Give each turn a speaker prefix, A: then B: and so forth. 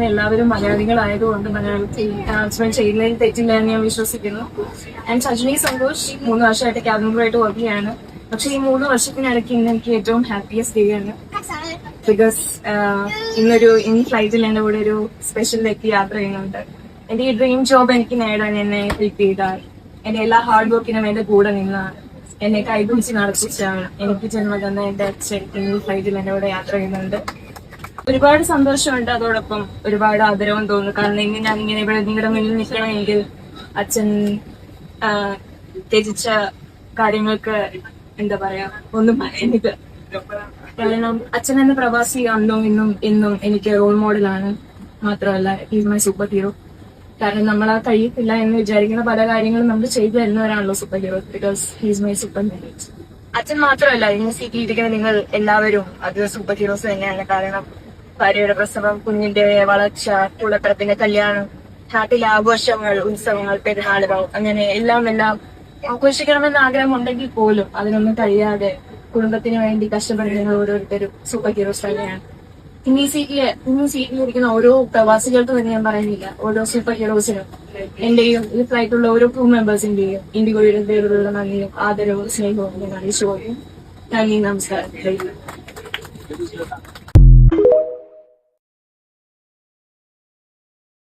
A: ചെയ്യുന്ന എല്ലാവരും മലയാളികളായതുകൊണ്ട് മലയാളത്തിൽ ട്രാൻസ്ഫർ ചെയ്യുന്നതിൽ തെറ്റില്ല എന്ന് ഞാൻ വിശ്വസിക്കുന്നു. ആൻഡ് സജ്നി സന്തോഷ് 3 വർഷമായിട്ട് ക്യാബ് മെമ്പറായിട്ട് വർക്ക് ചെയ്യാണ്. പക്ഷെ ഈ 3 വർഷത്തിനിടയ്ക്ക് ഇന്ന് എനിക്ക് ഏറ്റവും ഹാപ്പിയസ്റ്റ് ഡേ ആണ്. ബിക്കോസ് ഇൻ ഫ്ലൈറ്റിൽ എന്റെ കൂടെ ഒരു സ്പെഷ്യൽ വ്യക്തി യാത്ര ചെയ്യുന്നുണ്ട്. എന്റെ ഈ ഡ്രീം ജോബ് എനിക്ക് നേടാൻ എന്നെ ഹെൽപ്പ് ചെയ്താൽ, എന്റെ എല്ലാ ഹാർഡ് വർക്കിനും എന്റെ കൂടെ നിന്നാണ്, എന്നെ കൈപിടിച്ച് നടത്തിച്ചാണ് എനിക്ക് ജന്മം തന്ന എന്റെ അച്ഛൻ ഈ ഫ്ലൈറ്റിൽ എന്റെ കൂടെ യാത്ര ചെയ്യുന്നുണ്ട്. ഒരുപാട് സന്തോഷമുണ്ട്, അതോടൊപ്പം ഒരുപാട് ആദരവും തോന്നുന്നു. കാരണം ഞാൻ ഇങ്ങനെ ഇവിടെ നിങ്ങളുടെ മുന്നിൽ നിൽക്കണമെങ്കിൽ അച്ഛൻ ത്യജിച്ച കാര്യങ്ങൾക്ക് എന്താ പറയാ, ഒന്നും പറയാനില്ല. കാരണം അച്ഛൻ എന്ന പ്രവാസി അന്നും ഇന്നും എനിക്ക് റോൾ മോഡലാണ്. മാത്രമല്ല ഈസ് മൈ സൂപ്പർ ഹീറോ. കാരണം നമ്മളാ കഴിയത്തില്ല എന്ന് വിചാരിക്കുന്ന പല കാര്യങ്ങളും നമ്മൾ ചെയ്തു തരുന്നവരാണല്ലോ super hero. Because he's my super hero. അച്ഛൻ മാത്രമല്ല ഇന്ന് സീറ്റിയിരിക്കുന്ന നിങ്ങൾ എല്ലാവരും അത് സൂപ്പർ ഹീറോസ് തന്നെയാണ്. കാരണം ഭാര്യയുടെ പ്രസവം, കുഞ്ഞിന്റെ വളർച്ച, കൂടപ്പിറപ്പിന്റെ കല്യാണം, നാട്ടിലെ ആഘോഷങ്ങൾ, ഉത്സവങ്ങൾ, പെരുന്നാളുകൾ, അങ്ങനെ എല്ലാം ആഘോഷിക്കണമെന്ന് ആഗ്രഹമുണ്ടെങ്കിൽ പോലും അതിനൊന്നും കഴിയാതെ കുടുംബത്തിന് വേണ്ടി കഷ്ടപ്പെടുന്ന ഓരോരുത്തരും സൂപ്പർ ഹീറോസ് തന്നെയാണ്. ഇന്ന് സീറ്റിലിരിക്കുന്ന ഓരോ പ്രവാസികൾക്കും തന്നെ ഞാൻ പറയുന്നില്ല, ഓരോ സൂപ്പർ ഹീറോസിനും എന്റെയും ഈ ഫ്ലൈറ്റുള്ള ഓരോ ക്രൂ മെമ്പേഴ്സിന്റെയും ഇന്ത്യയുടെ പേരിലുള്ള നന്ദിയും ആദരവും സ്നേഹവും ഞാൻ അറിയിച്ചു പോയി. നന്ദി, നമസ്കാരം.